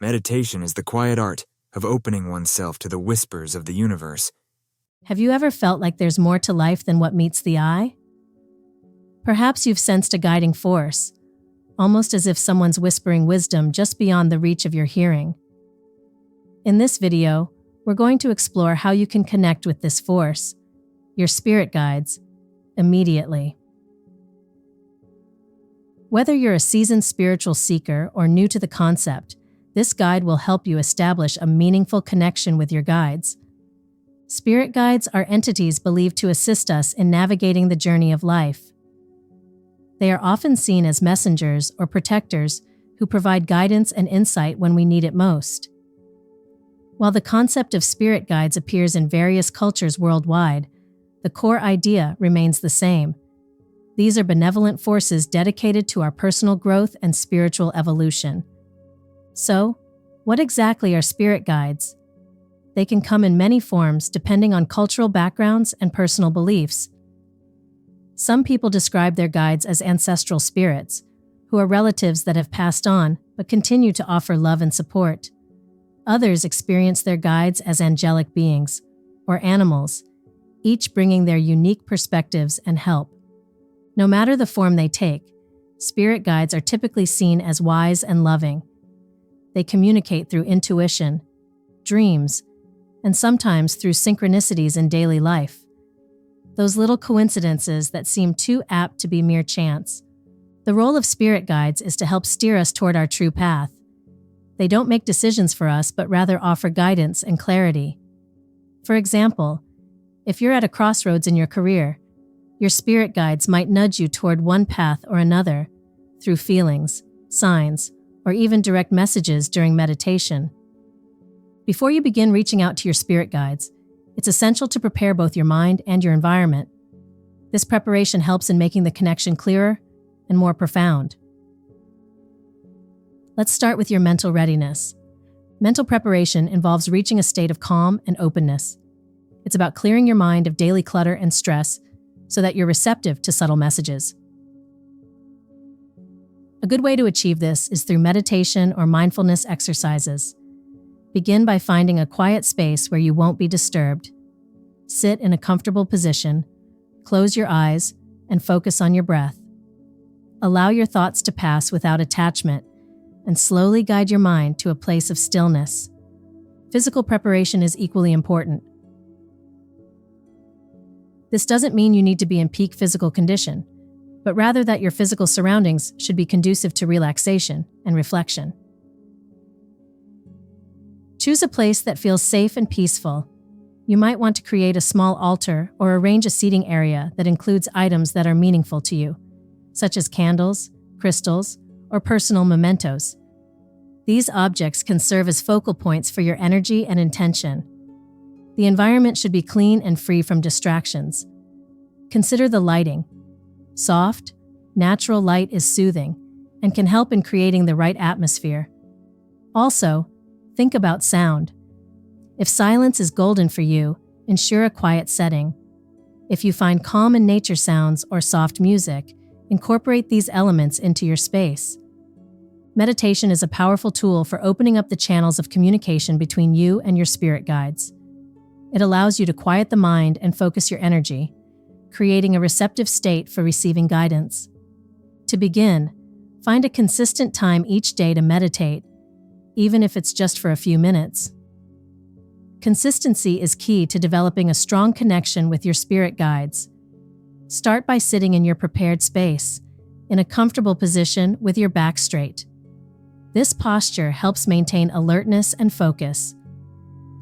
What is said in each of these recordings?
Meditation is the quiet art of opening oneself to the whispers of the universe. Have you ever felt like there's more to life than what meets the eye? Perhaps you've sensed a guiding force, almost as if someone's whispering wisdom just beyond the reach of your hearing. In this video, we're going to explore how you can connect with this force, your spirit guides, immediately. Whether you're a seasoned spiritual seeker or new to the concept, this guide will help you establish a meaningful connection with your guides. Spirit guides are entities believed to assist us in navigating the journey of life. They are often seen as messengers or protectors who provide guidance and insight when we need it most. While the concept of spirit guides appears in various cultures worldwide, the core idea remains the same. These are benevolent forces dedicated to our personal growth and spiritual evolution. So, what exactly are spirit guides? They can come in many forms depending on cultural backgrounds and personal beliefs. Some people describe their guides as ancestral spirits, who are relatives that have passed on but continue to offer love and support. Others experience their guides as angelic beings, or animals, each bringing their unique perspectives and help. No matter the form they take, spirit guides are typically seen as wise and loving. They communicate through intuition, dreams, and sometimes through synchronicities in daily life. Those little coincidences that seem too apt to be mere chance. The role of spirit guides is to help steer us toward our true path. They don't make decisions for us, but rather offer guidance and clarity. For example, if you're at a crossroads in your career, your spirit guides might nudge you toward one path or another through feelings, signs, or even direct messages during meditation. Before you begin reaching out to your spirit guides, it's essential to prepare both your mind and your environment. This preparation helps in making the connection clearer and more profound. Let's start with your mental readiness. Mental preparation involves reaching a state of calm and openness. It's about clearing your mind of daily clutter and stress so that you're receptive to subtle messages. A good way to achieve this is through meditation or mindfulness exercises. Begin by finding a quiet space where you won't be disturbed. Sit in a comfortable position, close your eyes, and focus on your breath. Allow your thoughts to pass without attachment, and slowly guide your mind to a place of stillness. Physical preparation is equally important. This doesn't mean you need to be in peak physical condition, but rather that your physical surroundings should be conducive to relaxation and reflection. Choose a place that feels safe and peaceful. You might want to create a small altar or arrange a seating area that includes items that are meaningful to you, such as candles, crystals, or personal mementos. These objects can serve as focal points for your energy and intention. The environment should be clean and free from distractions. Consider the lighting. Soft, natural light is soothing and can help in creating the right atmosphere. Also, think about sound. If silence is golden for you, ensure a quiet setting. If you find calm in nature sounds or soft music, incorporate these elements into your space. Meditation is a powerful tool for opening up the channels of communication between you and your spirit guides. It allows you to quiet the mind and focus your energy, creating a receptive state for receiving guidance. To begin, find a consistent time each day to meditate, even if it's just for a few minutes. Consistency is key to developing a strong connection with your spirit guides. Start by sitting in your prepared space, in a comfortable position with your back straight. This posture helps maintain alertness and focus.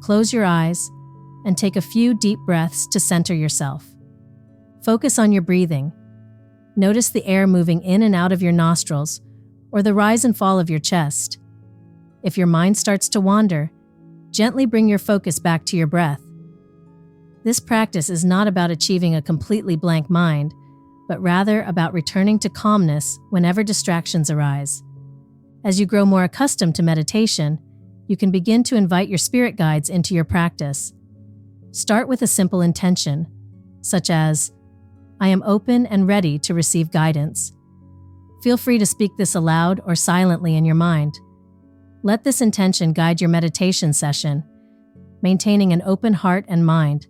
Close your eyes and take a few deep breaths to center yourself. Focus on your breathing. Notice the air moving in and out of your nostrils or the rise and fall of your chest. If your mind starts to wander, gently bring your focus back to your breath. This practice is not about achieving a completely blank mind, but rather about returning to calmness whenever distractions arise. As you grow more accustomed to meditation, you can begin to invite your spirit guides into your practice. Start with a simple intention, such as, "I am open and ready to receive guidance." Feel free to speak this aloud or silently in your mind. Let this intention guide your meditation session, maintaining an open heart and mind,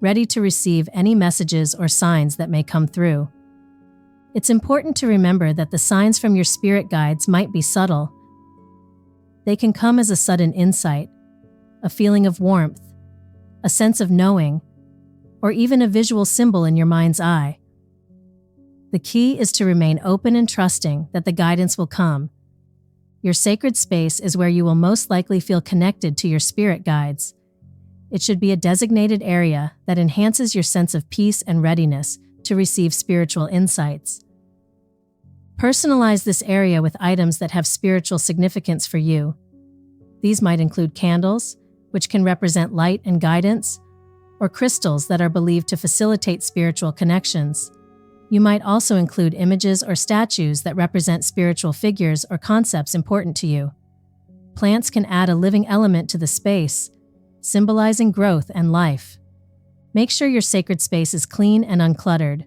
ready to receive any messages or signs that may come through. It's important to remember that the signs from your spirit guides might be subtle. They can come as a sudden insight, a feeling of warmth, a sense of knowing, or even a visual symbol in your mind's eye. The key is to remain open and trusting that the guidance will come. Your sacred space is where you will most likely feel connected to your spirit guides. It should be a designated area that enhances your sense of peace and readiness to receive spiritual insights. Personalize this area with items that have spiritual significance for you. These might include candles, which can represent light and guidance, or crystals that are believed to facilitate spiritual connections. You might also include images or statues that represent spiritual figures or concepts important to you. Plants can add a living element to the space, symbolizing growth and life. Make sure your sacred space is clean and uncluttered.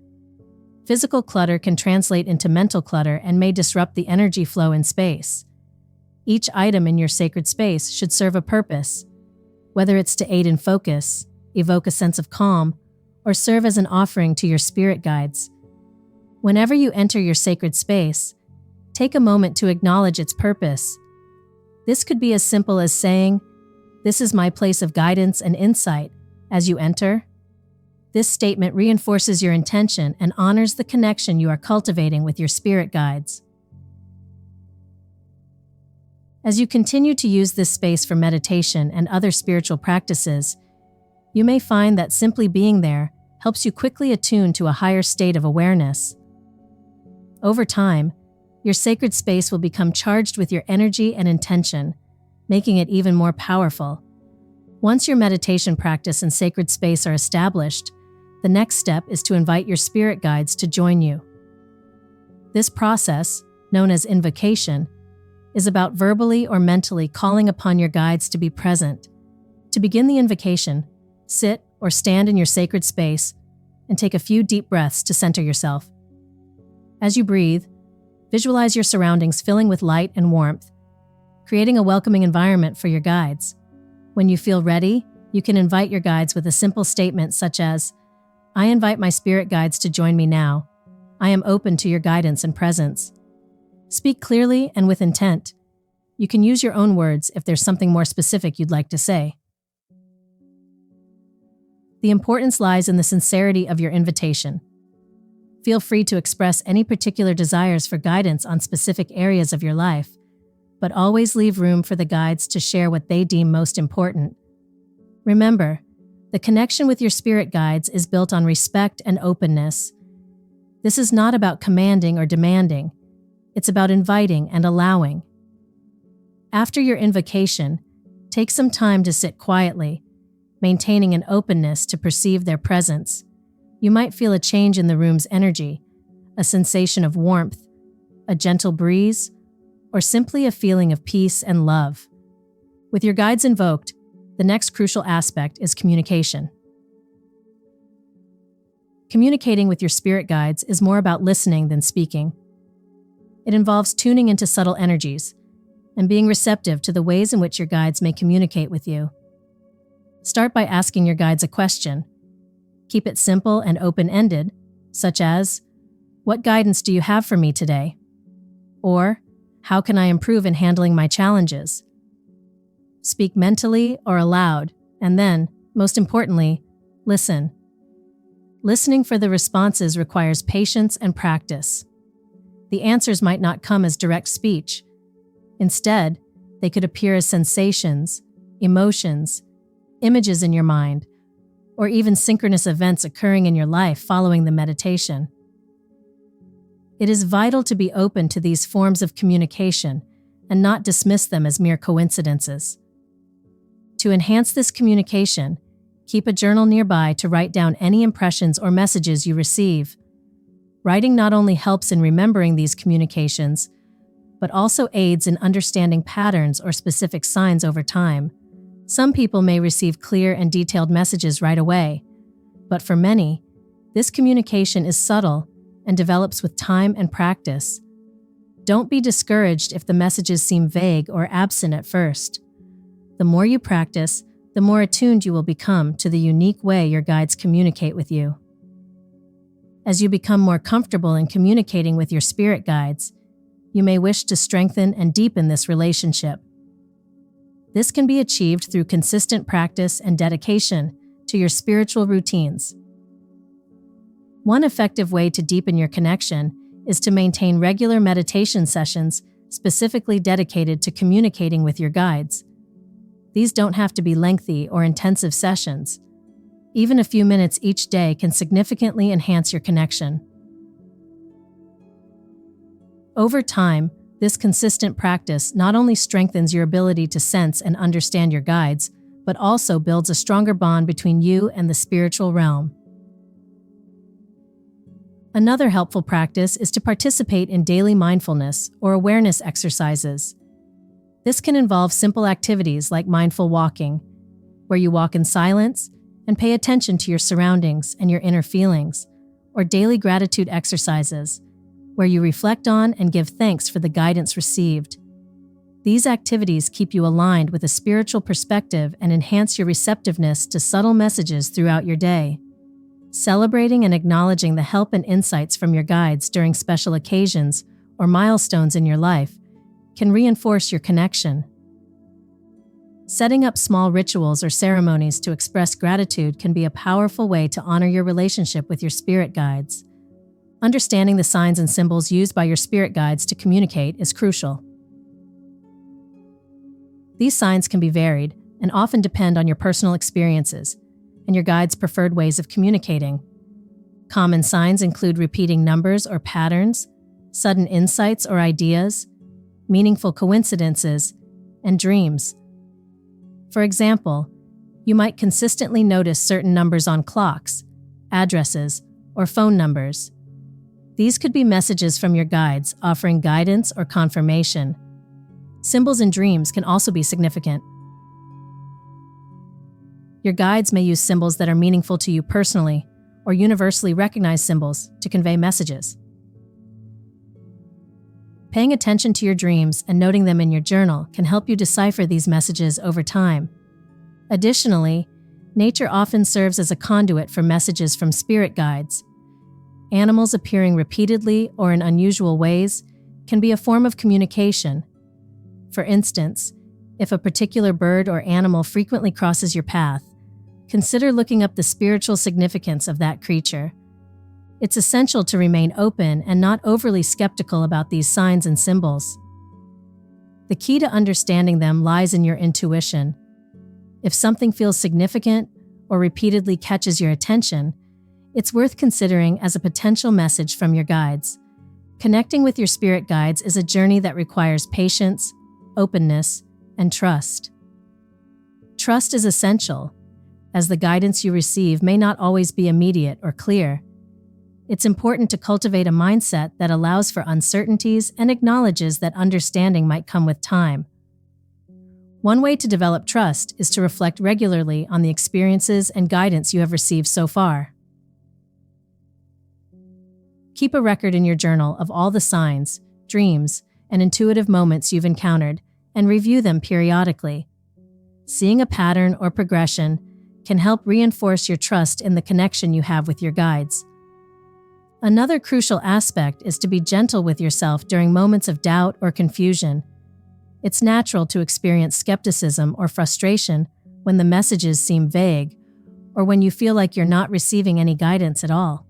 Physical clutter can translate into mental clutter and may disrupt the energy flow in space. Each item in your sacred space should serve a purpose, whether it's to aid in focus, evoke a sense of calm, or serve as an offering to your spirit guides. Whenever you enter your sacred space, take a moment to acknowledge its purpose. This could be as simple as saying, "This is my place of guidance and insight," as you enter. This statement reinforces your intention and honors the connection you are cultivating with your spirit guides. As you continue to use this space for meditation and other spiritual practices, you may find that simply being there helps you quickly attune to a higher state of awareness. Over time, your sacred space will become charged with your energy and intention, making it even more powerful. Once your meditation practice and sacred space are established, the next step is to invite your spirit guides to join you. This process, known as invocation, is about verbally or mentally calling upon your guides to be present. To begin the invocation, sit or stand in your sacred space and take a few deep breaths to center yourself. As you breathe, visualize your surroundings filling with light and warmth, creating a welcoming environment for your guides. When you feel ready, you can invite your guides with a simple statement such as, "I invite my spirit guides to join me now. I am open to your guidance and presence." Speak clearly and with intent. You can use your own words if there's something more specific you'd like to say. The importance lies in the sincerity of your invitation. Feel free to express any particular desires for guidance on specific areas of your life, but always leave room for the guides to share what they deem most important. Remember, the connection with your spirit guides is built on respect and openness. This is not about commanding or demanding. It's about inviting and allowing. After your invocation, take some time to sit quietly, maintaining an openness to perceive their presence. You might feel a change in the room's energy, a sensation of warmth, a gentle breeze, or simply a feeling of peace and love. With your guides invoked, the next crucial aspect is communication. Communicating with your spirit guides is more about listening than speaking. It involves tuning into subtle energies and being receptive to the ways in which your guides may communicate with you. Start by asking your guides a question. Keep it simple and open-ended, such as, "What guidance do you have for me today?" Or, "How can I improve in handling my challenges?" Speak mentally or aloud, and then, most importantly, listen. Listening for the responses requires patience and practice. The answers might not come as direct speech. Instead, they could appear as sensations, emotions, images in your mind, or even synchronous events occurring in your life following the meditation. It is vital to be open to these forms of communication and not dismiss them as mere coincidences. To enhance this communication, keep a journal nearby to write down any impressions or messages you receive. Writing not only helps in remembering these communications, but also aids in understanding patterns or specific signs over time. Some people may receive clear and detailed messages right away, but for many, this communication is subtle and develops with time and practice. Don't be discouraged if the messages seem vague or absent at first. The more you practice, the more attuned you will become to the unique way your guides communicate with you. As you become more comfortable in communicating with your spirit guides, you may wish to strengthen and deepen this relationship. This can be achieved through consistent practice and dedication to your spiritual routines. One effective way to deepen your connection is to maintain regular meditation sessions specifically dedicated to communicating with your guides. These don't have to be lengthy or intensive sessions. Even a few minutes each day can significantly enhance your connection. Over time, this consistent practice not only strengthens your ability to sense and understand your guides, but also builds a stronger bond between you and the spiritual realm. Another helpful practice is to participate in daily mindfulness or awareness exercises. This can involve simple activities like mindful walking, where you walk in silence and pay attention to your surroundings and your inner feelings, or daily gratitude exercises, where you reflect on and give thanks for the guidance received. These activities keep you aligned with a spiritual perspective and enhance your receptiveness to subtle messages throughout your day. Celebrating and acknowledging the help and insights from your guides during special occasions or milestones in your life can reinforce your connection. Setting up small rituals or ceremonies to express gratitude can be a powerful way to honor your relationship with your spirit guides. Understanding the signs and symbols used by your spirit guides to communicate is crucial. These signs can be varied and often depend on your personal experiences and your guide's preferred ways of communicating. Common signs include repeating numbers or patterns, sudden insights or ideas, meaningful coincidences, and dreams. For example, you might consistently notice certain numbers on clocks, addresses, or phone numbers. These could be messages from your guides offering guidance or confirmation. Symbols in dreams can also be significant. Your guides may use symbols that are meaningful to you personally, or universally recognized symbols to convey messages. Paying attention to your dreams and noting them in your journal can help you decipher these messages over time. Additionally, nature often serves as a conduit for messages from spirit guides. Animals appearing repeatedly or in unusual ways can be a form of communication. For instance, if a particular bird or animal frequently crosses your path, consider looking up the spiritual significance of that creature. It's essential to remain open and not overly skeptical about these signs and symbols. The key to understanding them lies in your intuition. If something feels significant or repeatedly catches your attention, it's worth considering as a potential message from your guides. Connecting with your spirit guides is a journey that requires patience, openness, and trust. Trust is essential, as the guidance you receive may not always be immediate or clear. It's important to cultivate a mindset that allows for uncertainties and acknowledges that understanding might come with time. One way to develop trust is to reflect regularly on the experiences and guidance you have received so far. Keep a record in your journal of all the signs, dreams, and intuitive moments you've encountered, and review them periodically. Seeing a pattern or progression can help reinforce your trust in the connection you have with your guides. Another crucial aspect is to be gentle with yourself during moments of doubt or confusion. It's natural to experience skepticism or frustration when the messages seem vague, or when you feel like you're not receiving any guidance at all.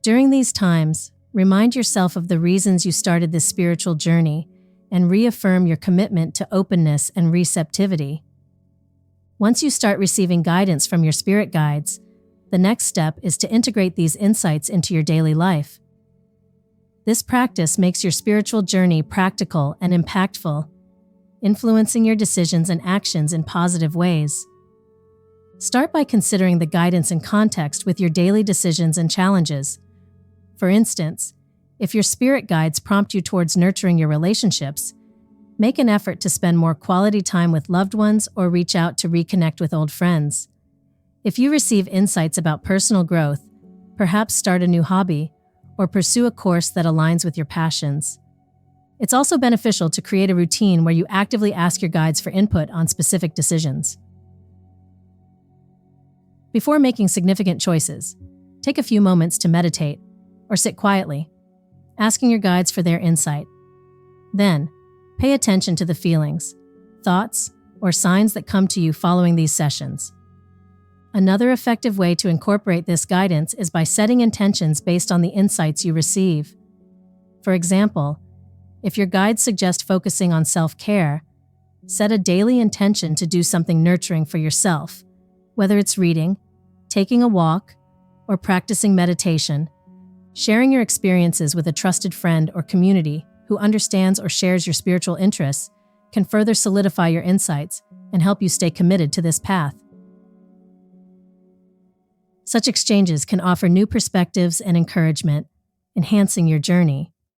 During these times, remind yourself of the reasons you started this spiritual journey and reaffirm your commitment to openness and receptivity. Once you start receiving guidance from your spirit guides, the next step is to integrate these insights into your daily life. This practice makes your spiritual journey practical and impactful, influencing your decisions and actions in positive ways. Start by considering the guidance in context with your daily decisions and challenges. For instance, if your spirit guides prompt you towards nurturing your relationships, make an effort to spend more quality time with loved ones or reach out to reconnect with old friends. If you receive insights about personal growth, perhaps start a new hobby, or pursue a course that aligns with your passions. It's also beneficial to create a routine where you actively ask your guides for input on specific decisions. Before making significant choices, take a few moments to meditate or sit quietly, asking your guides for their insight. Then, pay attention to the feelings, thoughts, or signs that come to you following these sessions. Another effective way to incorporate this guidance is by setting intentions based on the insights you receive. For example, if your guides suggest focusing on self-care, set a daily intention to do something nurturing for yourself, whether it's reading, taking a walk, or practicing meditation. Sharing your experiences with a trusted friend or community who understands or shares your spiritual interests can further solidify your insights and help you stay committed to this path. Such exchanges can offer new perspectives and encouragement, enhancing your journey.